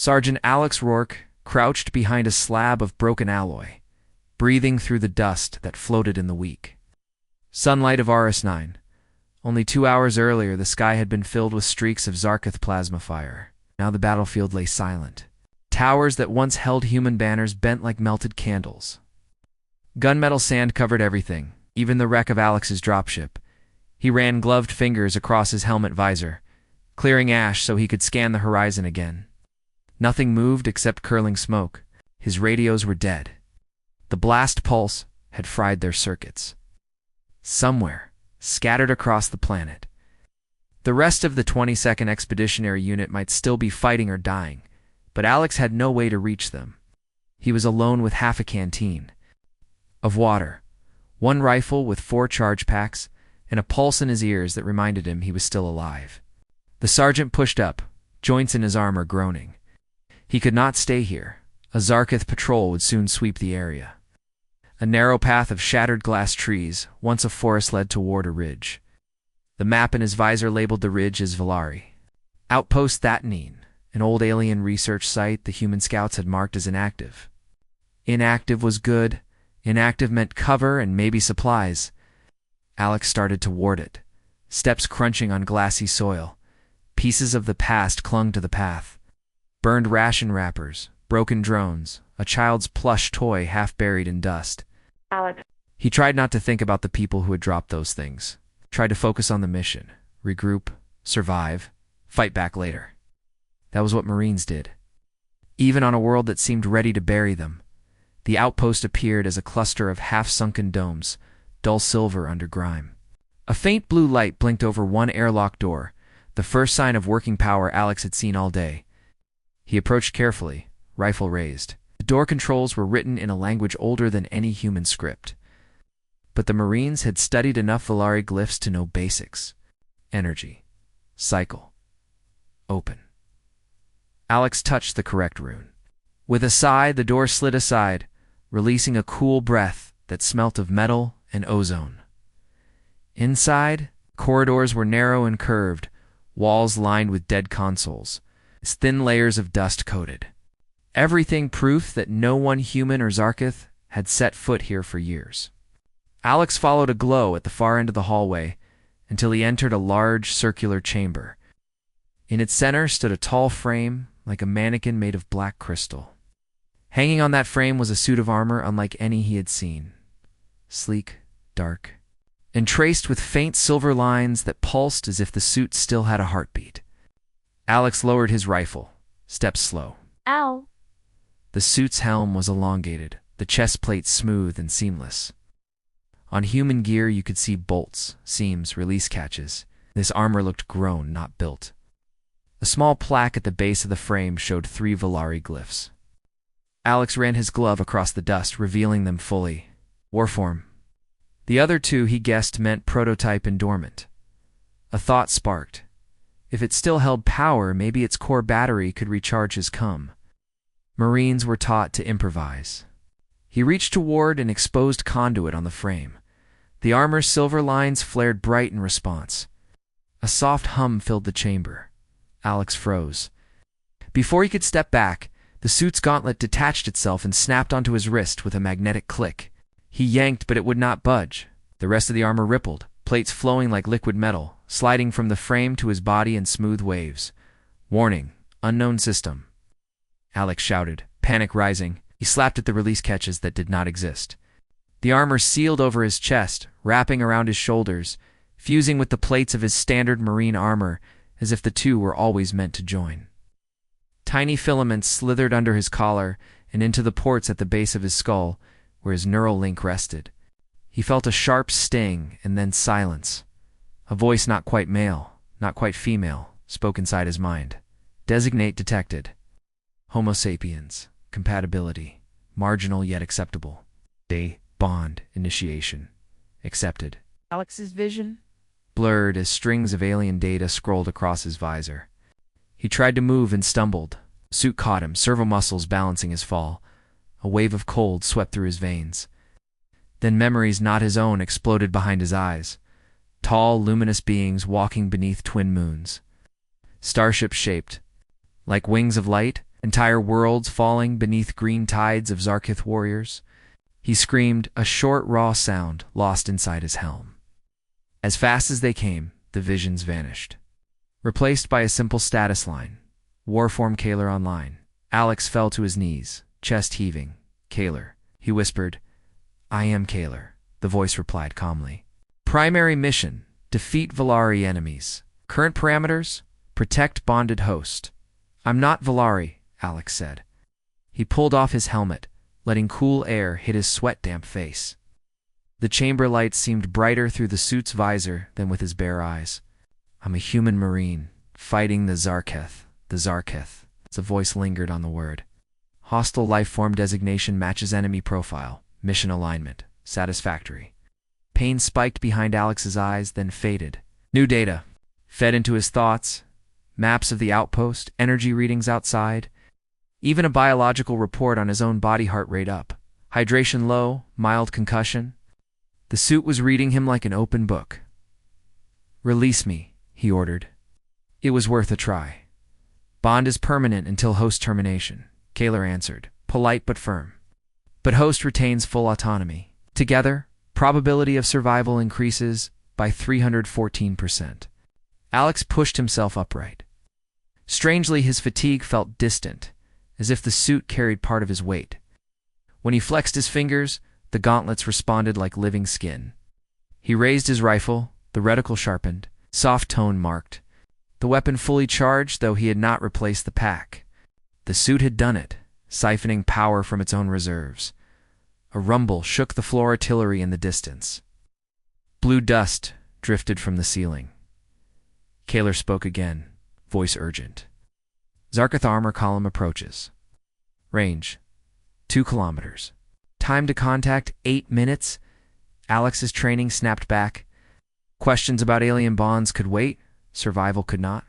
Sergeant Alex Rourke crouched behind a slab of broken alloy, breathing through the dust that floated in the weak sunlight of RS-9. Only 2 hours earlier, the sky had been filled with streaks of Zarkith plasma fire. Now the battlefield lay silent. Towers that once held human banners bent like melted candles. Gunmetal sand covered everything, even the wreck of Alex's dropship. He ran gloved fingers across his helmet visor, clearing ash so he could scan the horizon again. Nothing moved except curling smoke. His radios were dead. The blast pulse had fried their circuits. Somewhere, scattered across the planet, the rest of the 22nd Expeditionary Unit might still be fighting or dying, but Alex had no way to reach them. He was alone with half a canteen of water, 1 rifle with 4 charge packs, and a pulse in his ears that reminded him he was still alive. The sergeant pushed up, joints in his armor groaning. He could not stay here. A Zarkith patrol would soon sweep the area. A narrow path of shattered glass trees, once a forest, led toward a ridge. The map in his visor labeled the ridge as Valari. Outpost Thatanine, an old alien research site the human scouts had marked as inactive. Inactive was good. Inactive meant cover and maybe supplies. Alex started toward it, steps crunching on glassy soil. Pieces of the past clung to the path. Burned ration wrappers, broken drones, a child's plush toy half buried in dust. Alex. He tried not to think about the people who had dropped those things. Tried to focus on the mission. Regroup, survive, fight back later. That was what Marines did. Even on a world that seemed ready to bury them. The outpost appeared as a cluster of half-sunken domes, dull silver under grime. A faint blue light blinked over one airlock door, the first sign of working power Alex had seen all day. He approached carefully, rifle raised. The door controls were written in a language older than any human script. But the Marines had studied enough Valari glyphs to know basics. Energy. Cycle. Open. Alex touched the correct rune. With a sigh, the door slid aside, releasing a cool breath that smelt of metal and ozone. Inside, corridors were narrow and curved, walls lined with dead consoles, thin layers of dust coated. Everything proof that no one human or Zarkith had set foot here for years. Alex followed a glow at the far end of the hallway until he entered a large circular chamber. In its center stood a tall frame like a mannequin made of black crystal. Hanging on that frame was a suit of armor unlike any he had seen. Sleek, dark, and traced with faint silver lines that pulsed as if the suit still had a heartbeat. Alex lowered his rifle, stepped slow. Ow. The suit's helm was elongated, the chest plate smooth and seamless. On human gear you could see bolts, seams, release catches. This armor looked grown, not built. A small plaque at the base of the frame showed 3 Valari glyphs. Alex ran his glove across the dust, revealing them fully. Warform. The other 2 he guessed meant prototype and dormant. A thought sparked. If it still held power, maybe its core battery could recharge his cum. Marines were taught to improvise. He reached toward an exposed conduit on the frame. The armor's silver lines flared bright in response. A soft hum filled the chamber. Alex froze. Before he could step back, the suit's gauntlet detached itself and snapped onto his wrist with a magnetic click. He yanked, but it would not budge. The rest of the armor rippled, plates flowing like liquid metal, sliding from the frame to his body in smooth waves. Warning, unknown system. Alex shouted, panic rising. He slapped at the release catches that did not exist. The armor sealed over his chest, wrapping around his shoulders, fusing with the plates of his standard marine armor, as if the 2 were always meant to join. Tiny filaments slithered under his collar and into the ports at the base of his skull, where his neural link rested. He felt a sharp sting and then silence. A voice not quite male, not quite female, spoke inside his mind. Designate detected. Homo sapiens. Compatibility. Marginal yet acceptable. Day. Bond. Initiation. Accepted. Alex's vision blurred as strings of alien data scrolled across his visor. He tried to move and stumbled. The suit caught him, servo muscles balancing his fall. A wave of cold swept through his veins. Then memories not his own exploded behind his eyes. Tall, luminous beings walking beneath twin moons. Starship-shaped. Like wings of light, entire worlds falling beneath green tides of Zarkith warriors. He screamed, a short, raw sound lost inside his helm. As fast as they came, the visions vanished. Replaced by a simple status line. Warform Kaler online. Alex fell to his knees, chest heaving. Kaler, he whispered. I am Kaler, the voice replied calmly. Primary mission, defeat Valari enemies. Current parameters, protect bonded host. I'm not Valari, Alex said. He pulled off his helmet, letting cool air hit his sweat-damp face. The chamber lights seemed brighter through the suit's visor than with his bare eyes. I'm a human marine, fighting the Zarkith. The Zarkith. The voice lingered on the word. Hostile life form designation matches enemy profile. Mission alignment. Satisfactory. Pain spiked behind Alex's eyes, then faded. New data. Fed into his thoughts. Maps of the outpost, energy readings outside. Even a biological report on his own body heart rate up. Hydration low, mild concussion. The suit was reading him like an open book. Release me, he ordered. It was worth a try. Bond is permanent until host termination, Kaler answered, polite but firm. But host retains full autonomy. Together, probability of survival increases by 314%. Alex pushed himself upright. Strangely, his fatigue felt distant, as if the suit carried part of his weight. When he flexed his fingers, the gauntlets responded like living skin. He raised his rifle, the reticle sharpened, soft tone marked. The weapon fully charged, though he had not replaced the pack. The suit had done it, siphoning power from its own reserves. A rumble shook the floor artillery in the distance. Blue dust drifted from the ceiling. Kaler spoke again, voice urgent. Zarkith armor column approaches. Range, 2 kilometers. Time to contact, 8 minutes. Alex's training snapped back. Questions about alien bonds could wait. Survival could not.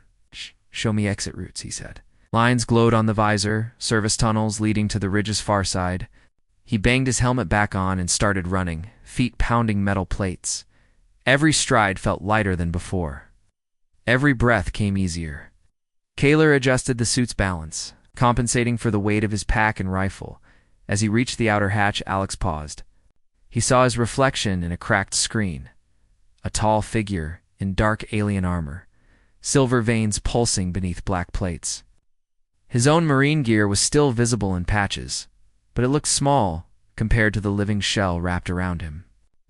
Show me exit routes, he said. Lines glowed on the visor, service tunnels leading to the ridge's far side. He banged his helmet back on and started running, feet pounding metal plates. Every stride felt lighter than before. Every breath came easier. Kaler adjusted the suit's balance, compensating for the weight of his pack and rifle. As he reached the outer hatch, Alex paused. He saw his reflection in a cracked screen. A tall figure in dark alien armor, silver veins pulsing beneath black plates. His own marine gear was still visible in patches, but it looked small compared to the living shell wrapped around him.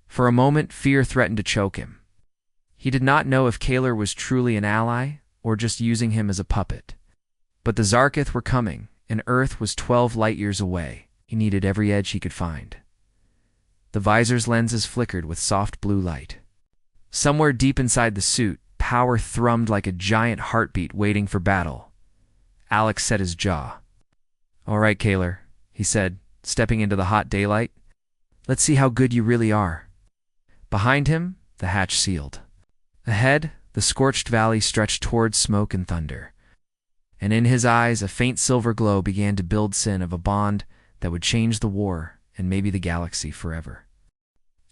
For a moment, fear threatened to choke him. He did not know if Kaler was truly an ally or just using him as a puppet. But the Zarkith were coming, and Earth was 12 light-years away. He needed every edge he could find. The visor's lenses flickered with soft blue light. Somewhere deep inside the suit, power thrummed like a giant heartbeat waiting for battle. Alex set his jaw. All right, Kaler, he said, stepping into the hot daylight. Let's see how good you really are. Behind him, the hatch sealed. Ahead, the scorched valley stretched towards smoke and thunder. And in his eyes, a faint silver glow began to build sin of a bond that would change the war and maybe the galaxy forever.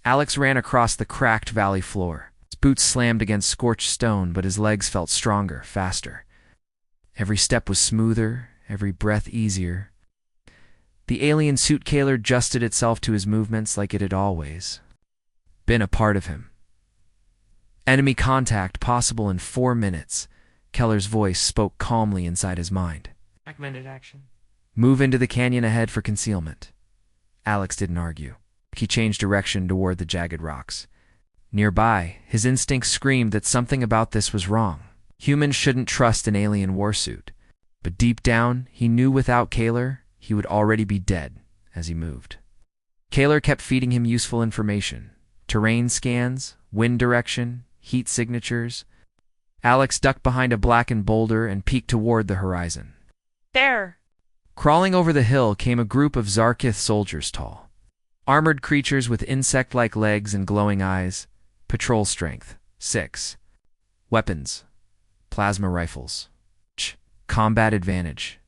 Alex ran across the cracked valley floor. His boots slammed against scorched stone, but his legs felt stronger, faster. Every step was smoother, every breath easier. The alien suit Kaler adjusted itself to his movements like it had always been a part of him. Enemy contact possible in 4 minutes. Keller's voice spoke calmly inside his mind. Recommended action. Move into the canyon ahead for concealment. Alex didn't argue. He changed direction toward the jagged rocks. Nearby, his instincts screamed that something about this was wrong. Humans shouldn't trust an alien warsuit. But deep down, he knew without Kaler, he would already be dead as he moved. Kaler kept feeding him useful information. Terrain scans, wind direction, heat signatures. Alex ducked behind a blackened boulder and peeked toward the horizon. There! Crawling over the hill came a group of Zarkith soldiers tall. Armored creatures with insect-like legs and glowing eyes. Patrol strength, 6. Weapons, plasma rifles. Combat advantage,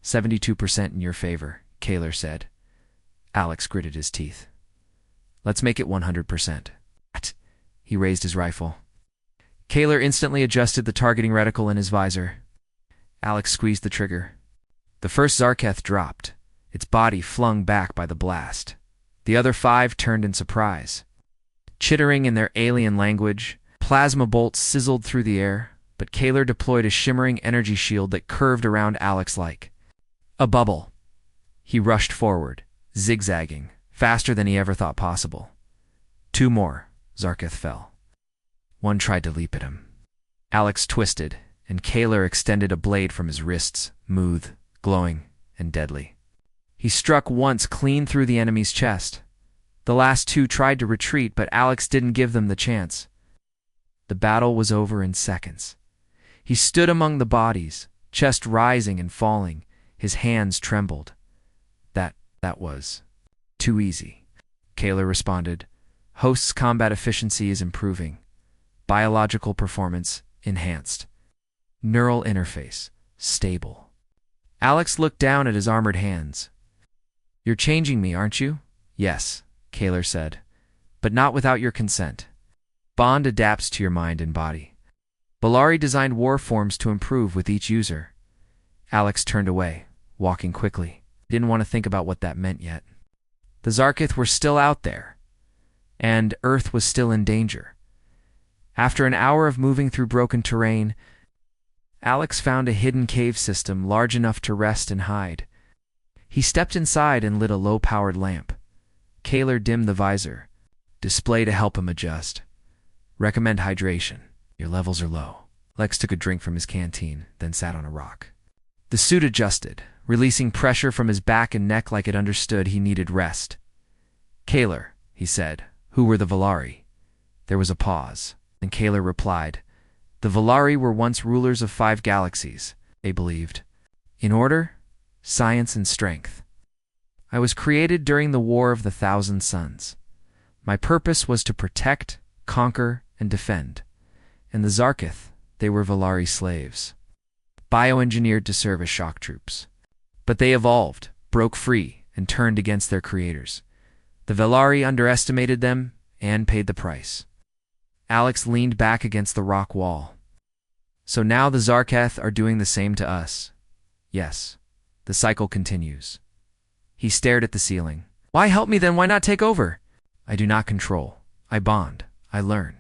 72% in your favor, Kaler said. Alex gritted his teeth. Let's make it 100%. He raised his rifle. Kaler instantly adjusted the targeting reticle in his visor. Alex squeezed the trigger. The first Zarketh dropped, its body flung back by the blast. The other 5 turned in surprise. Chittering in their alien language, plasma bolts sizzled through the air, but Kaler deployed a shimmering energy shield that curved around Alex like a bubble. He rushed forward, zigzagging, faster than he ever thought possible. 2 more. Zarketh fell. 1 tried to leap at him. Alex twisted, and Kaler extended a blade from his wrists, smooth, glowing, and deadly. He struck once clean through the enemy's chest. The last 2 tried to retreat, but Alex didn't give them the chance. The battle was over in seconds. He stood among the bodies, chest rising and falling. His hands trembled. That was too easy. Kaler responded. Host's combat efficiency is improving. Biological performance enhanced. Neural interface stable. Alex looked down at his armored hands. You're changing me, aren't you? Yes, Kaler said, but not without your consent. Bond adapts to your mind and body. Valari designed war forms to improve with each user. Alex turned away, walking quickly. He didn't want to think about what that meant yet. The Zarketh were still out there, and Earth was still in danger. After an hour of moving through broken terrain, Alex found a hidden cave system large enough to rest and hide. He stepped inside and lit a low-powered lamp. Kaler dimmed the visor. Display to help him adjust. Recommend hydration. Your levels are low. Lex took a drink from his canteen, then sat on a rock. The suit adjusted, releasing pressure from his back and neck like it understood he needed rest. Kaler, he said, who were the Valari? There was a pause, and Kaler replied, the Valari were once rulers of 5 galaxies, they believed. In order, science and strength. I was created during the War of the Thousand Suns. My purpose was to protect, conquer, and defend. And the Zarketh, they were Valari slaves. Bioengineered to serve as shock troops. But they evolved, broke free, and turned against their creators. The Valari underestimated them and paid the price. Alex leaned back against the rock wall. So now the Zarketh are doing the same to us. Yes, the cycle continues. He stared at the ceiling. Why help me then? Why not take over? I do not control. I bond. I learn.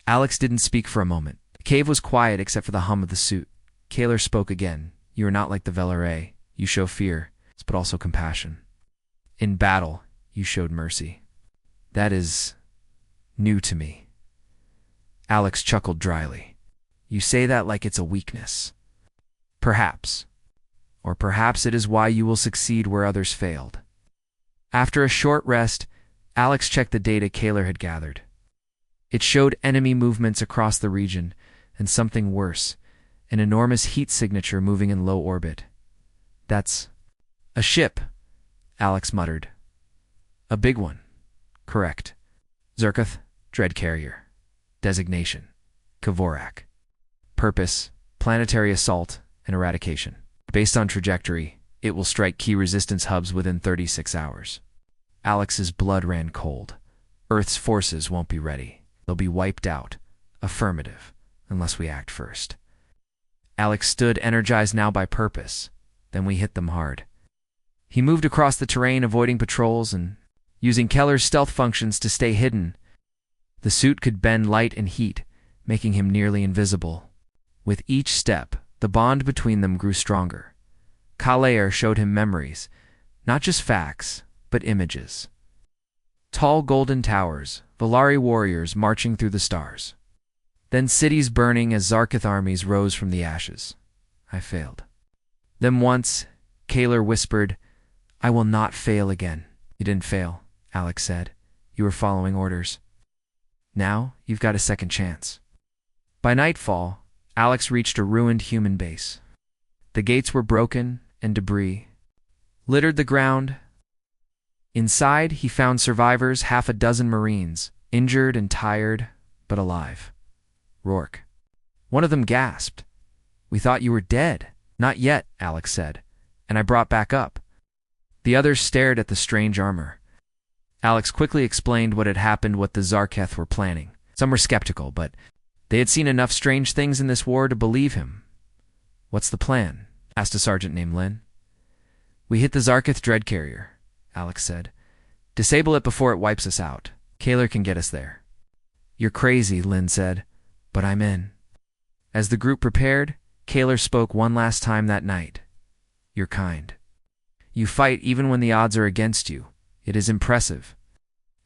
Alex didn't speak for a moment. The cave was quiet except for the hum of the suit. Kaler spoke again. You are not like the Valare. You show fear, but also compassion. In battle, you showed mercy. That is new to me. Alex chuckled dryly. You say that like it's a weakness. Perhaps. Or perhaps it is why you will succeed where others failed. After a short rest, Alex checked the data Kaler had gathered. It showed enemy movements across the region, and something worse, an enormous heat signature moving in low orbit. That's a ship, Alex muttered. A big one. Correct. Zarketh, Dread Carrier. Designation, Kvorak. Purpose, planetary assault and eradication. Based on trajectory, it will strike key resistance hubs within 36 hours. Alex's blood ran cold. Earth's forces won't be ready. They'll be wiped out. Affirmative, unless we act first. Alex stood energized now by purpose. Then we hit them hard. He moved across the terrain, avoiding patrols and using Keller's stealth functions to stay hidden. The suit could bend light and heat, making him nearly invisible. With each step, the bond between them grew stronger. Kalair showed him memories, not just facts, but images. Tall golden towers, Valari warriors marching through the stars. Then cities burning as Zarketh armies rose from the ashes. I failed. Then once, Kaler whispered, I will not fail again. You didn't fail, Alex said. You were following orders. Now, you've got a second chance. By nightfall, Alex reached a ruined human base. The gates were broken and debris littered the ground. Inside, he found survivors, 6 Marines, injured and tired, but alive. Rourke. One of them gasped. We thought you were dead. Not yet, Alex said, and I brought back up. The others stared at the strange armor. Alex quickly explained what had happened, what the Zarketh were planning. Some were skeptical, but they had seen enough strange things in this war to believe him. What's the plan? Asked a sergeant named Lynn. We hit the Zarketh dread carrier, Alex said. Disable it before it wipes us out. Kaler can get us there. You're crazy, Lynn said, but I'm in. As the group prepared, Kaler spoke one last time that night. You're kind. You fight even when the odds are against you. It is impressive.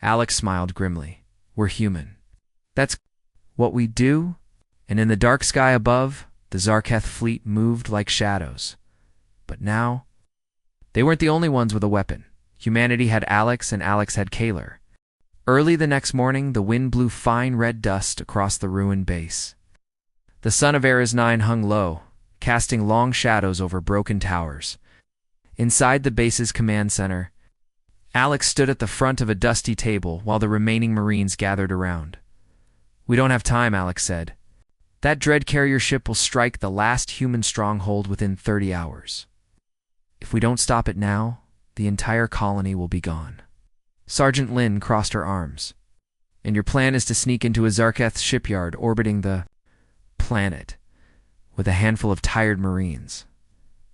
Alex smiled grimly. We're human. That's what we do? And in the dark sky above, the Zarketh fleet moved like shadows. But now, they weren't the only ones with a weapon. Humanity had Alex and Alex had Kaler. Early the next morning, the wind blew fine red dust across the ruined base. The sun of Eras 9 hung low, casting long shadows over broken towers. Inside the base's command center, Alex stood at the front of a dusty table while the remaining Marines gathered around. We don't have time, Alex said. That dread carrier ship will strike the last human stronghold within 30 hours. If we don't stop it now, the entire colony will be gone. Sergeant Lynn crossed her arms. And your plan is to sneak into a Zarketh shipyard orbiting the planet with a handful of tired Marines.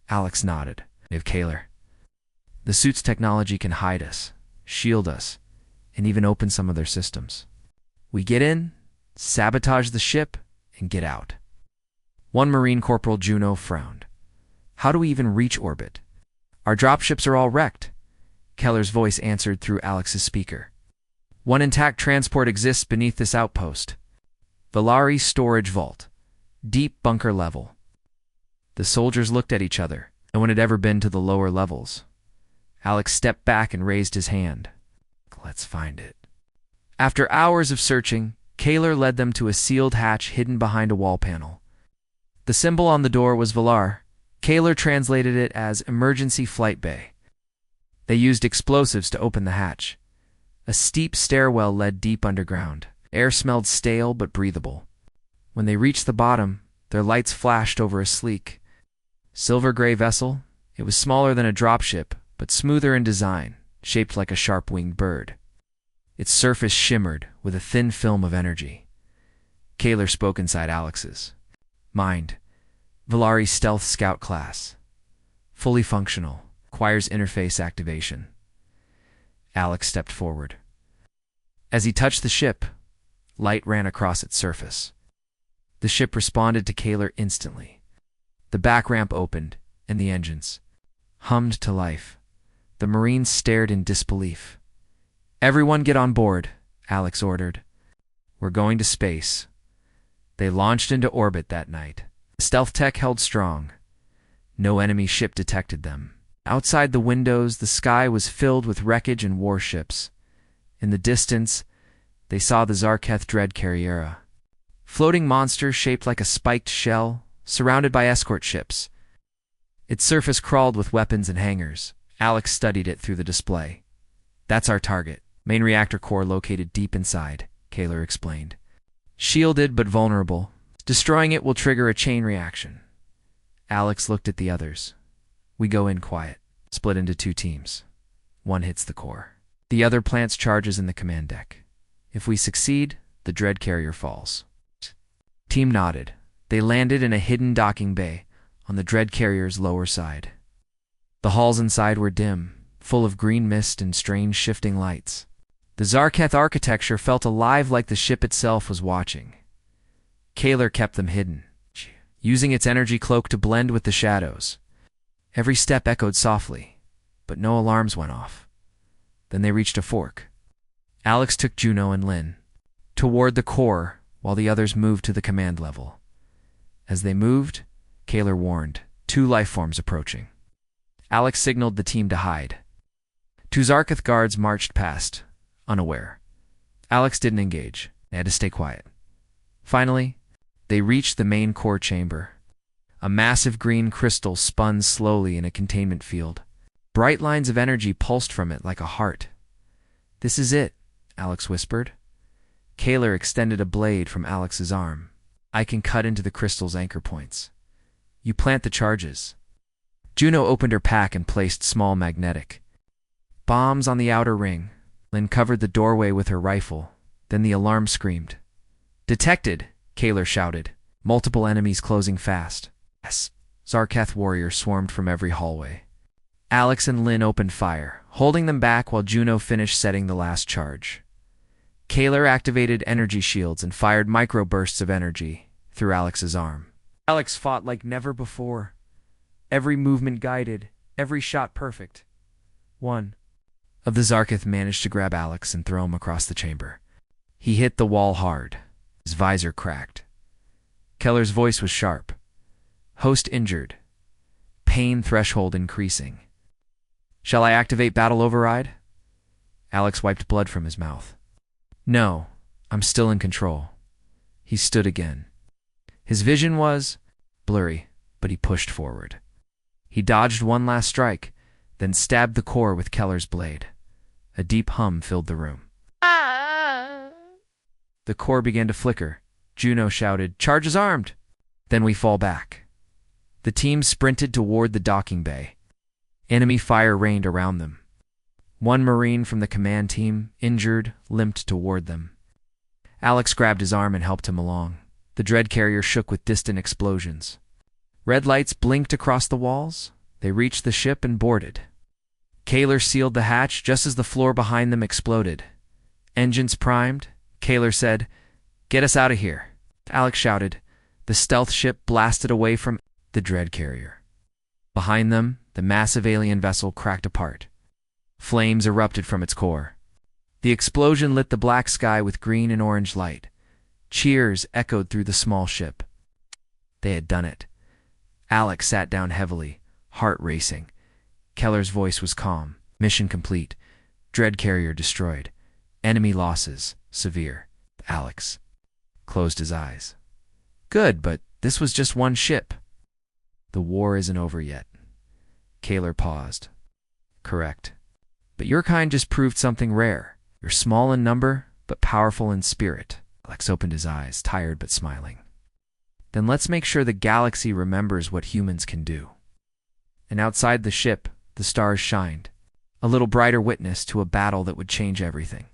Alex nodded. If Kaler. The suit's technology can hide us, shield us, and even open some of their systems. We get in, sabotage the ship, and get out. One Marine Corporal Juno frowned. How do we even reach orbit? Our dropships are all wrecked. Keller's voice answered through Alex's speaker. One intact transport exists beneath this outpost. Valari storage vault. Deep bunker level. The soldiers looked at each other. No one had ever been to the lower levels. Alex stepped back and raised his hand. Let's find it. After hours of searching, Kaler led them to a sealed hatch hidden behind a wall panel. The symbol on the door was Valar. Kaler translated it as Emergency Flight Bay. They used explosives to open the hatch. A steep stairwell led deep underground. Air smelled stale but breathable. When they reached the bottom, their lights flashed over a sleek, silver-gray vessel. It was smaller than a dropship, but smoother in design, shaped like a sharp-winged bird. Its surface shimmered with a thin film of energy. Kaler spoke inside Alex's mind. Valari Stealth Scout class. Fully functional. Requires interface activation. Alex stepped forward. As he touched the ship, light ran across its surface. The ship responded to Kaler instantly. The back ramp opened, and the engines hummed to life. The Marines stared in disbelief. Everyone get on board, Alex ordered. We're going to space. They launched into orbit that night. The stealth tech held strong. No enemy ship detected them. Outside the windows, the sky was filled with wreckage and warships. In the distance, they saw the Zarketh dread carriera. Floating monster shaped like a spiked shell, surrounded by escort ships. Its surface crawled with weapons and hangars. Alex studied it through the display. That's our target. Main reactor core located deep inside, Kaler explained. Shielded but vulnerable. Destroying it will trigger a chain reaction. Alex looked at the others. We go in quiet, split into two teams. One hits the core. The other plants charges in the command deck. If we succeed, the dread carrier falls. Team nodded. They landed in a hidden docking bay on the dread carrier's lower side. The halls inside were dim, full of green mist and strange shifting lights. The Zarketh architecture felt alive like the ship itself was watching. Kaler kept them hidden, using its energy cloak to blend with the shadows. Every step echoed softly, but no alarms went off. Then they reached a fork. Alex took Juno and Lynn toward the core while the others moved to the command level. As they moved, Kaler warned, 2 life forms approaching. Alex signaled the team to hide. 2 Zarketh guards marched past, unaware. Alex didn't engage. They had to stay quiet. Finally, they reached the main core chamber. A massive green crystal spun slowly in a containment field. Bright lines of energy pulsed from it like a heart. This is it, Alex whispered. Kaler extended a blade from Alex's arm. I can cut into the crystal's anchor points. You plant the charges. Juno opened her pack and placed small magnetic bombs on the outer ring. Lynn covered the doorway with her rifle. Then the alarm screamed. Detected, Kaler shouted. Multiple enemies closing fast. Yes, Zarketh warriors swarmed from every hallway. Alex and Lynn opened fire, holding them back while Juno finished setting the last charge. Kaler activated energy shields and fired microbursts of energy through Alex's arm. Alex fought like never before. Every movement guided, every shot perfect. One of the Zarketh managed to grab Alex and throw him across the chamber. He hit the wall hard. His visor cracked. Keller's voice was sharp. Host injured. Pain threshold increasing. Shall I activate battle override? Alex wiped blood from his mouth. No, I'm still in control. He stood again. His vision was blurry, but he pushed forward. He dodged one last strike, then stabbed the core with Keller's blade. A deep hum filled the room. The core began to flicker. Juno shouted, "Charge is armed!" Then we fall back. The team sprinted toward the docking bay. Enemy fire rained around them. One Marine from the command team, injured, limped toward them. Alex grabbed his arm and helped him along. The dread carrier shook with distant explosions. Red lights blinked across the walls. They reached the ship and boarded. Kaler sealed the hatch just as the floor behind them exploded. Engines primed. Kaler said, "Get us out of here." Alex shouted. The stealth ship blasted away from the dread carrier. Behind them, the massive alien vessel cracked apart. Flames erupted from its core. The explosion lit the black sky with green and orange light. Cheers echoed through the small ship. They had done it. Alex sat down heavily, heart racing. Keller's voice was calm. Mission complete. Dread carrier destroyed. Enemy losses severe. Alex closed his eyes. Good, but this was just one ship. The war isn't over yet. Kaler paused. Correct. But your kind just proved something rare. You're small in number, but powerful in spirit. Alex opened his eyes, tired but smiling. Then let's make sure the galaxy remembers what humans can do. And outside the ship, the stars shined, a little brighter witness to a battle that would change everything.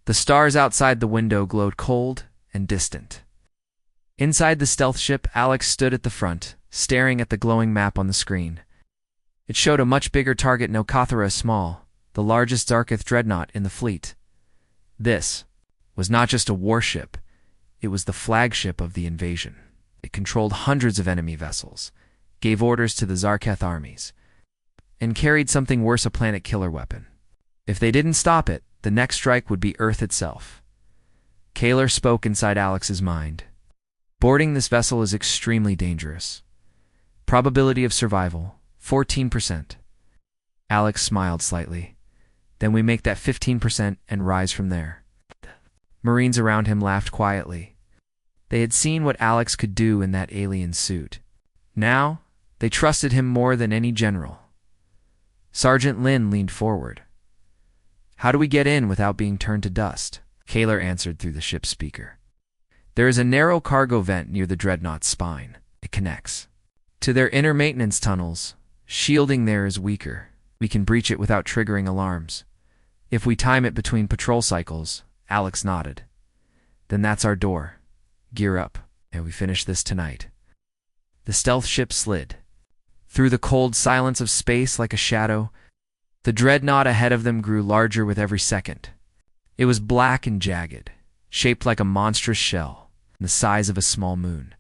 The stars outside the window glowed cold and distant. Inside the stealth ship, Alex stood at the front, staring at the glowing map on the screen. It showed a much bigger target Nokathara Small, the largest Zarketh dreadnought in the fleet. This was not just a warship, it was the flagship of the invasion. It controlled hundreds of enemy vessels, gave orders to the Zarketh armies, and carried something worse, a planet killer weapon. If they didn't stop it, the next strike would be Earth itself. Kaler spoke inside Alex's mind. Boarding this vessel is extremely dangerous. Probability of survival, 14%. Alex smiled slightly. Then we make that 15% and rise from there. Marines around him laughed quietly. They had seen what Alex could do in that alien suit. Now, they trusted him more than any general. Sergeant Lin leaned forward. How do we get in without being turned to dust? Kaler answered through the ship's speaker. There is a narrow cargo vent near the dreadnought's spine. It connects to their inner maintenance tunnels. Shielding there is weaker. We can breach it without triggering alarms. If we time it between patrol cycles, Alex nodded. Then that's our door. Gear up, and we finish this tonight. The stealth ship slid through the cold silence of space like a shadow. The dreadnought ahead of them grew larger with every second. It was black and jagged, shaped like a monstrous shell, the size of a small moon.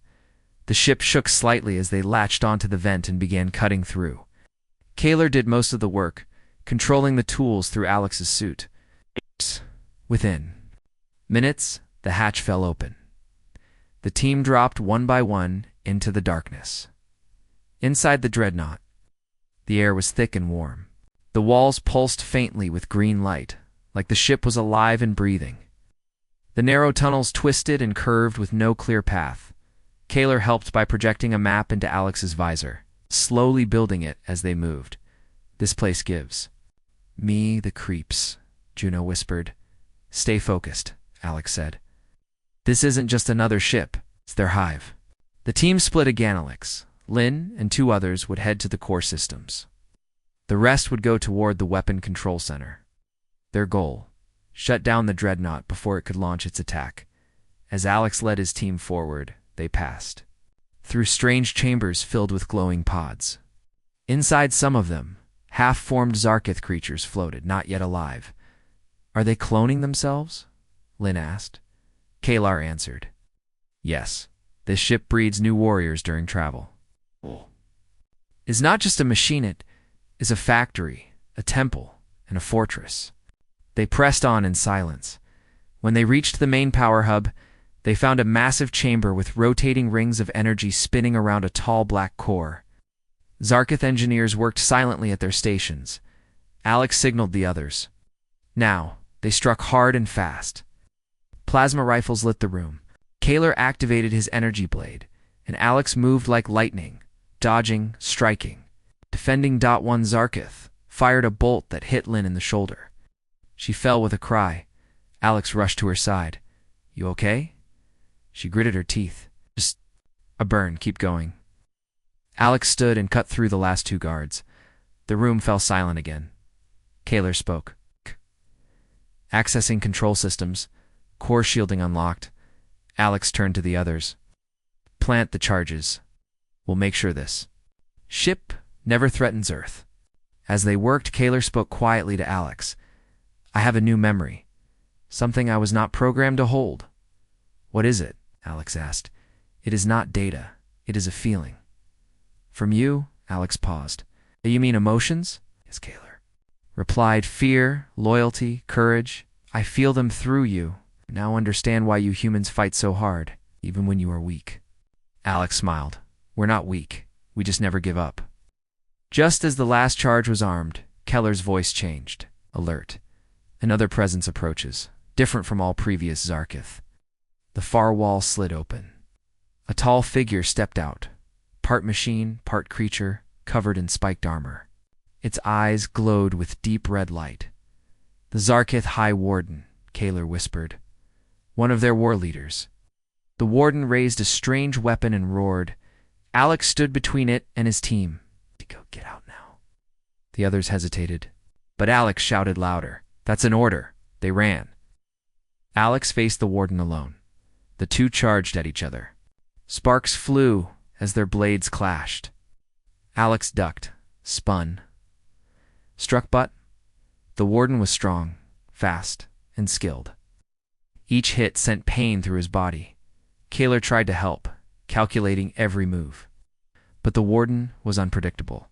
The ship shook slightly as they latched onto the vent and began cutting through. Kaler did most of the work, controlling the tools through Alex's suit. Within minutes, the hatch fell open. The team dropped one by one into the darkness. Inside the dreadnought, the air was thick and warm. The walls pulsed faintly with green light, like the ship was alive and breathing. The narrow tunnels twisted and curved with no clear path. Kaler helped by projecting a map into Alex's visor, slowly building it as they moved. This place gives me the creeps, Juno whispered. Stay focused, Alex said. This isn't just another ship, it's their hive. The team split again. Alex, Lynn, and two others would head to the core systems. The rest would go toward the weapon control center. Their goal, shut down the dreadnought before it could launch its attack. As Alex led his team forward, they passed through strange chambers filled with glowing pods. Inside some of them, half-formed Zarkith creatures floated, not yet alive. "Are they cloning themselves?" Lynn asked. Kalar answered. "Yes, this ship breeds new warriors during travel." It's not just a machine, it is a factory, a temple, and a fortress. They pressed on in silence. When they reached the main power hub, they found a massive chamber with rotating rings of energy spinning around a tall black core. Zarkith engineers worked silently at their stations. Alex signaled the others. Now, they struck hard and fast. Plasma rifles lit the room. Kalar activated his energy blade, and Alex moved like lightning, dodging, striking. Defending .1 Zarkith fired a bolt that hit Lynn in the shoulder. She fell with a cry. Alex rushed to her side. "You okay?" She gritted her teeth. "Just a burn, keep going." Alex stood and cut through the last two guards. The room fell silent again. Kalar spoke. Accessing control systems, core shielding unlocked. Alex turned to the others. "Plant the charges. We'll make sure this ship never threatens Earth." As they worked, Kalar spoke quietly to Alex. "I have a new memory. Something I was not programmed to hold." "What is it?" Alex asked. "It is not data. It is a feeling." "From you?" Alex paused. "You mean emotions?" "Yes," Kalar replied. "Fear, loyalty, courage. I feel them through you. Now understand why you humans fight so hard, even when you are weak." Alex smiled. "We're not weak. We just never give up." Just as the last charge was armed, Keller's voice changed. Alert. Another presence approaches, different from all previous Zarkith. The far wall slid open. A tall figure stepped out, part machine, part creature, covered in spiked armor. Its eyes glowed with deep red light. "The Zarkith High Warden," Kalar whispered. "One of their war leaders." The warden raised a strange weapon and roared. Alex stood between it and his team. "Go, get out now." The others hesitated, but Alex shouted louder. "That's an order." They ran. Alex faced the warden alone. The two charged at each other. Sparks flew as their blades clashed. Alex ducked, spun, struck butt. The warden was strong, fast, and skilled. Each hit sent pain through his body. Kalar tried to help, calculating every move. But the warden was unpredictable.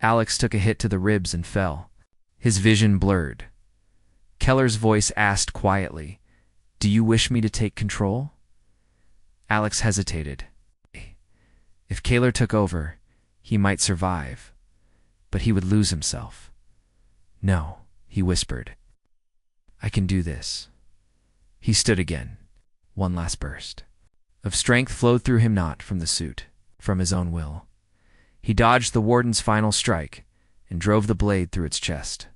Alex took a hit to the ribs and fell. His vision blurred. Keller's voice asked quietly, "Do you wish me to take control?" Alex hesitated. If Kalar took over, he might survive, but he would lose himself. "No," he whispered. "I can do this." He stood again. One last burst of strength flowed through him, not from the suit, from his own will. He dodged the warden's final strike and drove the blade through its chest.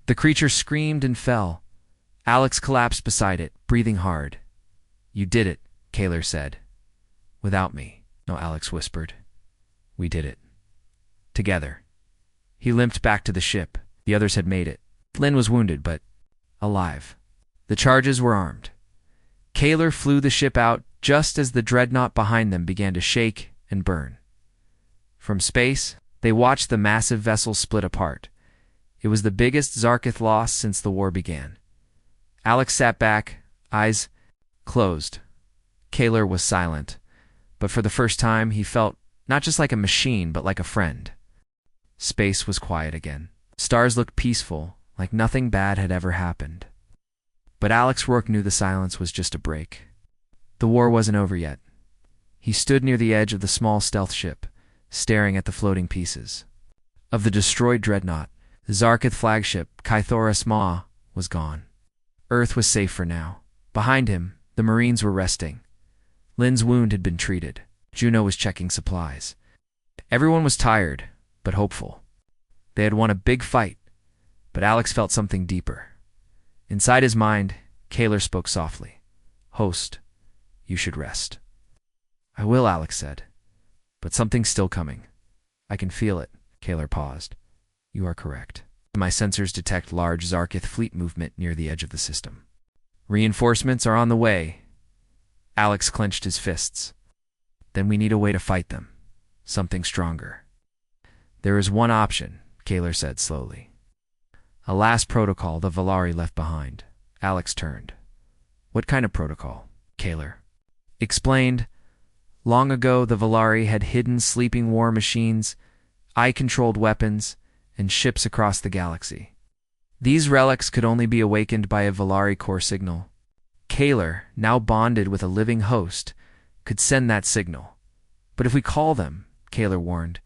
The creature screamed and fell. Alex collapsed beside it, breathing hard. "You did it," Kalar said. "Without me." "No," Alex whispered. "We did it. Together." He limped back to the ship. The others had made it. Lynn was wounded, but alive. The charges were armed. Kalar flew the ship out just as the dreadnought behind them began to shake and burn. From space, they watched the massive vessel split apart. It was the biggest Zarkith loss since the war began. Alex sat back, eyes closed. Kalar was silent, but for the first time he felt not just like a machine, but like a friend. Space was quiet again. Stars looked peaceful, like nothing bad had ever happened. But Alex Rourke knew the silence was just a break. The war wasn't over yet. He stood near the edge of the small stealth ship, staring at the floating pieces. Of the destroyed dreadnought, the Zarkith flagship, Kythoris Ma, was gone. Earth was safe for now. Behind him, the Marines were resting. Lynn's wound had been treated. Juno was checking supplies. Everyone was tired, but hopeful. They had won a big fight, but Alex felt something deeper. Inside his mind, Kalar spoke softly. "Host, you should rest." "I will," Alex said. "But something's still coming. I can feel it." Kalar paused. "You are correct. My sensors detect large Zarkith fleet movement near the edge of the system. Reinforcements are on the way." Alex clenched his fists. Then we need a way to fight them. Something stronger. There is one option, Kaler said slowly. A last protocol the Valari left behind. Alex turned. What kind of protocol? Kaler explained. Long ago, the Valari had hidden sleeping war machines, eye-controlled weapons, and ships across the galaxy. These relics could only be awakened by a Valari core signal. Kaler, now bonded with a living host, could send that signal. But if we call them, Kaler warned,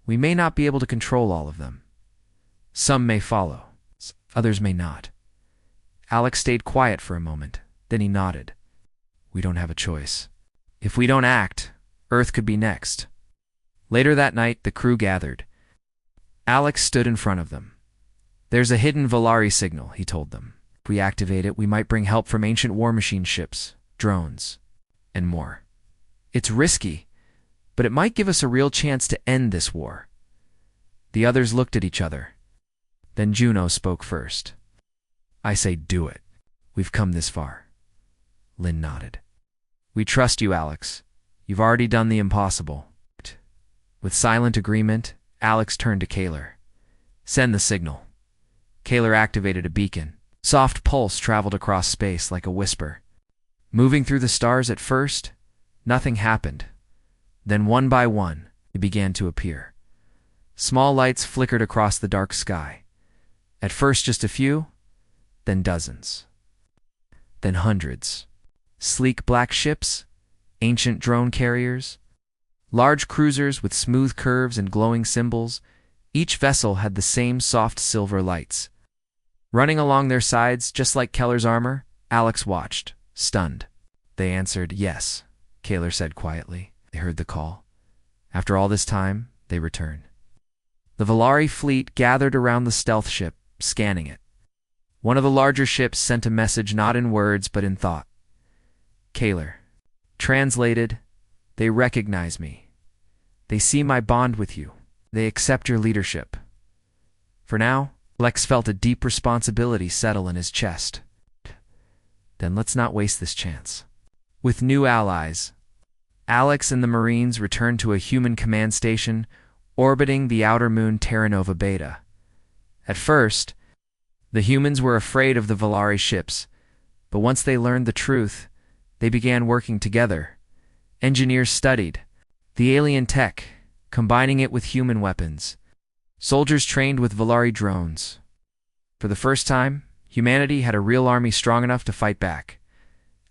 we may not be able to control all of them. Some may follow, others may not. Alex stayed quiet for a moment, then he nodded. We don't have a choice. If we don't act, Earth could be next. Later that night, the crew gathered. Alex stood in front of them. There's a hidden Valari signal, he told them. If we activate it, we might bring help from ancient war machine ships, drones, and more. It's risky, but it might give us a real chance to end this war. The others looked at each other. Then Juno spoke first. I say do it. We've come this far. Lynn nodded. We trust you, Alex. You've already done the impossible. With silent agreement, Alex turned to Kaler. Send the signal. Kaler activated a beacon. Soft pulse traveled across space like a whisper. Moving through the stars at first, nothing happened. Then one by one, they began to appear. Small lights flickered across the dark sky. At first just a few, then dozens. Then hundreds. Sleek black ships, ancient drone carriers, large cruisers with smooth curves and glowing symbols. Each vessel had the same soft silver lights. Running along their sides, just like Keller's armor, Alex watched, stunned. They answered, yes, Kaler said quietly. They heard the call. After all this time, they returned. The Valari fleet gathered around the stealth ship, scanning it. One of the larger ships sent a message not in words but in thought. Kaler. Translated, they recognize me. They see my bond with you. They accept your leadership. For now, Lex felt a deep responsibility settle in his chest. Then let's not waste this chance. With new allies, Alex and the Marines returned to a human command station orbiting the outer moon Terra Nova Beta. At first, the humans were afraid of the Valari ships, but once they learned the truth, they began working together. Engineers studied the alien tech, combining it with human weapons. Soldiers trained with Valari drones. For the first time, humanity had a real army strong enough to fight back.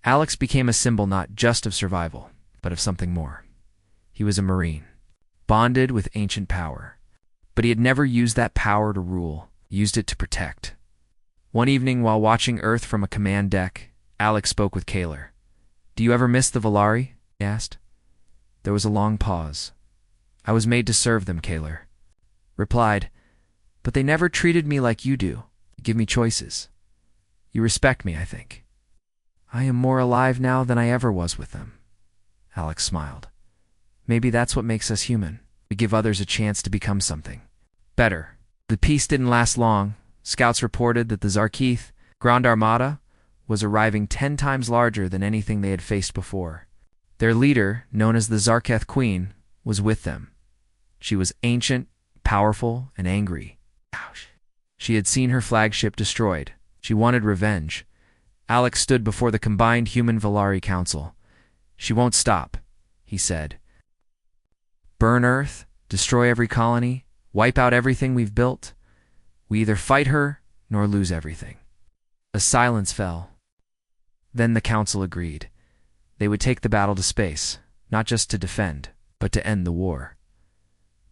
Alex became a symbol not just of survival, but of something more. He was a Marine, bonded with ancient power. But he had never used that power to rule, he used it to protect. One evening, while watching Earth from a command deck, Alex spoke with Kaler. Do you ever miss the Valari? He asked. There was a long pause. I was made to serve them, Kaler replied, but they never treated me like you do. You give me choices. You respect me, I think. I am more alive now than I ever was with them. Alex smiled. Maybe that's what makes us human. We give others a chance to become something better. The peace didn't last long. Scouts reported that the Zarkeith Grand Armada was arriving 10 times larger than anything they had faced before. Their leader, known as the Zarketh Queen, was with them. She was ancient, powerful, and angry. She had seen her flagship destroyed. She wanted revenge. Alex stood before the combined human Valari council. She won't stop, he said. Burn Earth, destroy every colony, wipe out everything we've built. We either fight her, nor lose everything. A silence fell. Then the council agreed. They would take the battle to space, not just to defend, but to end the war.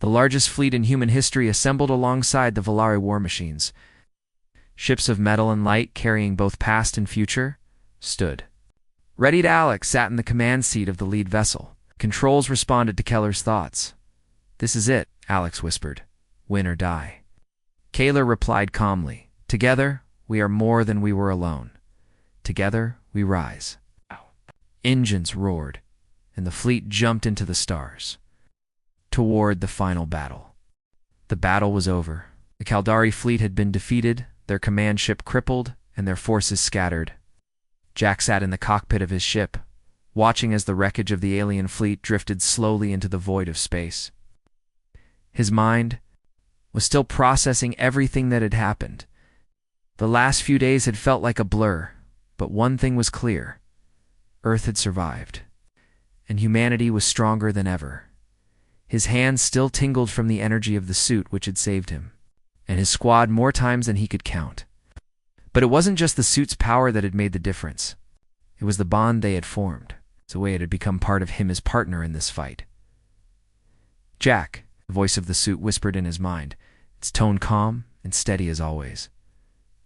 The largest fleet in human history assembled alongside the Valari war machines. Ships of metal and light carrying both past and future stood. Readied Alex sat in the command seat of the lead vessel. Controls responded to Keller's thoughts. This is it, Alex whispered. Win or die. Kaler replied calmly. Together, we are more than we were alone. Together, we rise. Engines roared, and the fleet jumped into the stars, toward the final battle. The battle was over. The Caldari fleet had been defeated, their command ship crippled, and their forces scattered. Jack sat in the cockpit of his ship, watching as the wreckage of the alien fleet drifted slowly into the void of space. His mind was still processing everything that had happened. The last few days had felt like a blur, but one thing was clear. Earth had survived, and humanity was stronger than ever. His hands still tingled from the energy of the suit which had saved him, and his squad more times than he could count. But it wasn't just the suit's power that had made the difference. It was the bond they had formed, the way it had become part of him as partner in this fight. "Jack," the voice of the suit whispered in his mind, its tone calm and steady as always.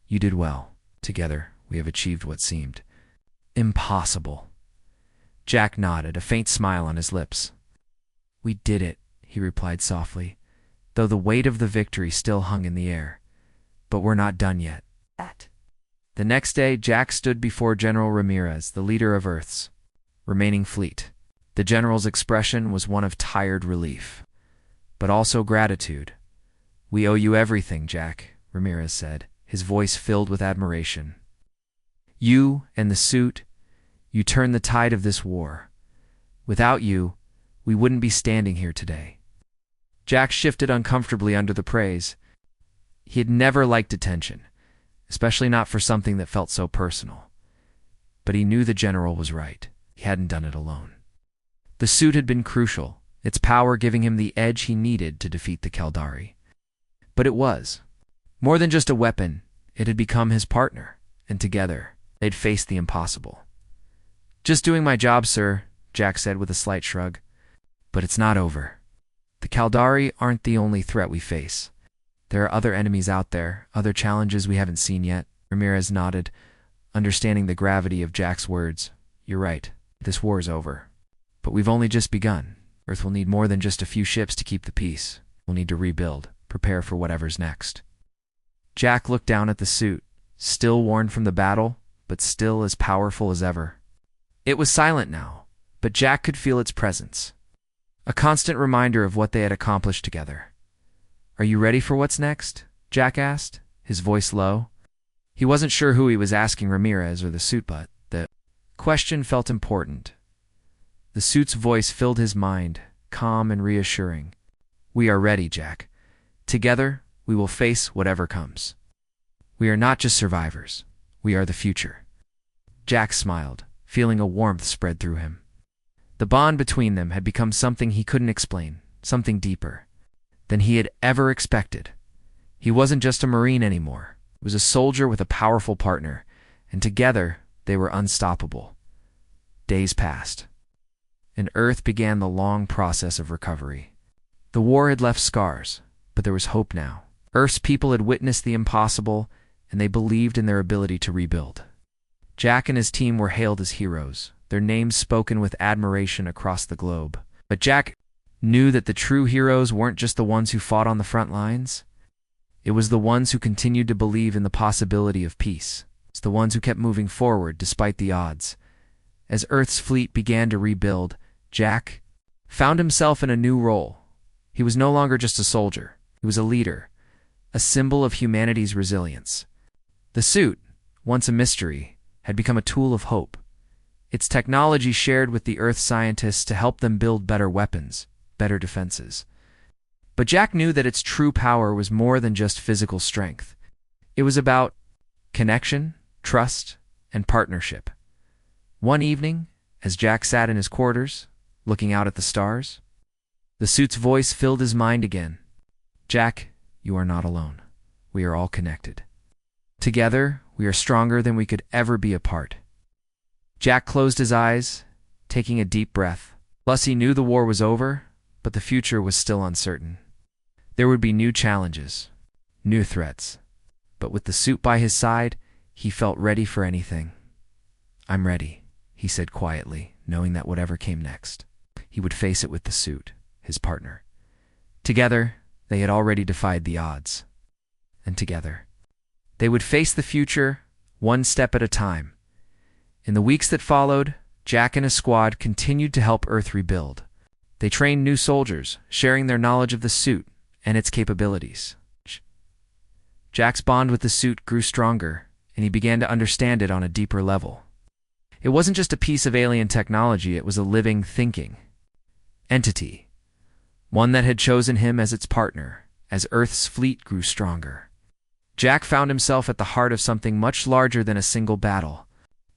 "You did well. Together, we have achieved what seemed impossible." Jack nodded, a faint smile on his lips. "We did it," he replied softly, though the weight of the victory still hung in the air. "But we're not done yet." The next day, Jack stood before General Ramirez, the leader of Earth's remaining fleet. The general's expression was one of tired relief, but also gratitude. "We owe you everything, Jack," Ramirez said, his voice filled with admiration. "You and the suit, you turned the tide of this war. Without you, we wouldn't be standing here today." Jack shifted uncomfortably under the praise. He had never liked attention, especially not for something that felt so personal. But he knew the general was right. He hadn't done it alone. The suit had been crucial, its power giving him the edge he needed to defeat the Caldari. But it was more than just a weapon. It had become his partner, and together, they'd faced the impossible. "Just doing my job, sir," Jack said with a slight shrug. "But it's not over. The Caldari aren't the only threat we face. There are other enemies out there, other challenges we haven't seen yet." Ramirez nodded, understanding the gravity of Jack's words. "You're right. This war is over. But we've only just begun. Earth will need more than just a few ships to keep the peace. We'll need to rebuild, prepare for whatever's next." Jack looked down at the suit, still worn from the battle, but still as powerful as ever. It was silent now, but Jack could feel its presence. A constant reminder of what they had accomplished together. "Are you ready for what's next?" Jack asked, his voice low. He wasn't sure who he was asking, Ramirez or the suit, but the question felt important. The suit's voice filled his mind, calm and reassuring. "We are ready, Jack. Together, we will face whatever comes. We are not just survivors. We are the future." Jack smiled, feeling a warmth spread through him. The bond between them had become something he couldn't explain, something deeper than he had ever expected. He wasn't just a Marine anymore. He was a soldier with a powerful partner, and together they were unstoppable. Days passed, and Earth began the long process of recovery. The war had left scars, but there was hope now. Earth's people had witnessed the impossible, and they believed in their ability to rebuild. Jack and his team were hailed as heroes, their names spoken with admiration across the globe. But Jack knew that the true heroes weren't just the ones who fought on the front lines. It was the ones who continued to believe in the possibility of peace. It's the ones who kept moving forward despite the odds. As Earth's fleet began to rebuild, Jack found himself in a new role. He was no longer just a soldier. He was a leader, a symbol of humanity's resilience. The suit, once a mystery, had become a tool of hope. Its technology shared with the Earth scientists to help them build better weapons, better defenses. But Jack knew that its true power was more than just physical strength. It was about connection, trust, and partnership. One evening, as Jack sat in his quarters, looking out at the stars, the suit's voice filled his mind again. "Jack, you are not alone. We are all connected. Together, we are stronger than we could ever be apart." Jack closed his eyes, taking a deep breath. Plus, he knew the war was over, but the future was still uncertain. There would be new challenges, new threats. But with the suit by his side, he felt ready for anything. "I'm ready," he said quietly, knowing that whatever came next, he would face it with the suit, his partner. Together, they had already defied the odds. And together, they would face the future one step at a time. In the weeks that followed, Jack and his squad continued to help Earth rebuild. They trained new soldiers, sharing their knowledge of the suit and its capabilities. Jack's bond with the suit grew stronger, and he began to understand it on a deeper level. It wasn't just a piece of alien technology, it was a living, thinking entity, one that had chosen him as its partner, as Earth's fleet grew stronger. Jack found himself at the heart of something much larger than a single battle.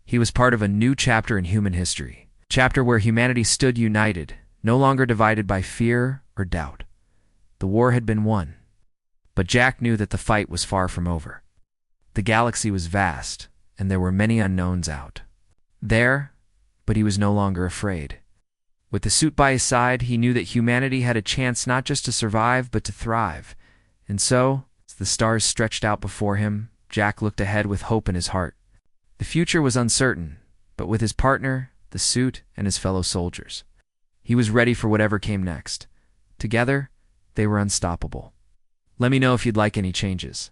He was part of a new chapter in human history, a chapter where humanity stood united, no longer divided by fear or doubt. The war had been won, but Jack knew that the fight was far from over. The galaxy was vast, and there were many unknowns out there, but he was no longer afraid. With the suit by his side, he knew that humanity had a chance not just to survive, but to thrive. And so, as the stars stretched out before him, Jack looked ahead with hope in his heart. The future was uncertain, but with his partner, the suit, and his fellow soldiers, he was ready for whatever came next. Together, they were unstoppable. Let me know if you'd like any changes.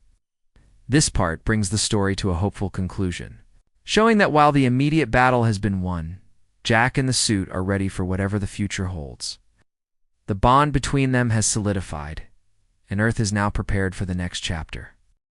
This part brings the story to a hopeful conclusion, showing that while the immediate battle has been won, Jack and the suit are ready for whatever the future holds. The bond between them has solidified, and Earth is now prepared for the next chapter.